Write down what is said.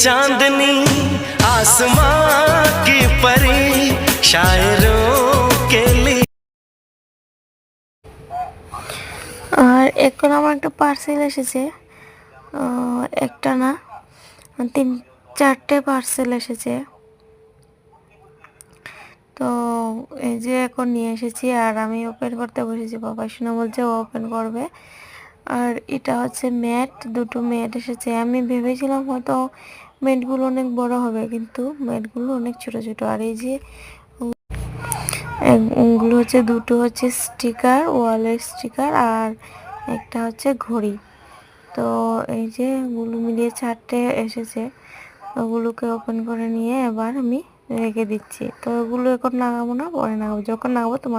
चांदनी आसमां की परी शायरों के लिए। আর এখন আমার একটা পার্সেল এসেছে, একটা না 3-4টে পার্সেল এসেছে। তো এই যে এখন নিয়ে এসেছি আর আমি ওপেন করতে বসেছি, বাবা শোনা বলছে ও ওপেন করবে। আর এটা হচ্ছে ম্যাট, দুটো ম্যাট এসেছে। আমি ভেবেছিলাম হয়তো ম্যাটগুলো অনেক বড় হবে, কিন্তু ম্যাটগুলো অনেক ছোট ছোট। আর এই যে ওগুলো হচ্ছে, দুটো হচ্ছে স্টিকার, ওয়ালের স্টিকার, আর একটা হচ্ছে ঘড়ি। তো এই যে ওগুলো মিলিয়ে 4টে এসেছে। ওগুলোকে ওপেন করে নিয়ে এবার আমি রেখে দিচ্ছি। তো ওগুলো এখন নাগাবো না, পরে নাগাবো, যখন নাগাবো তোমার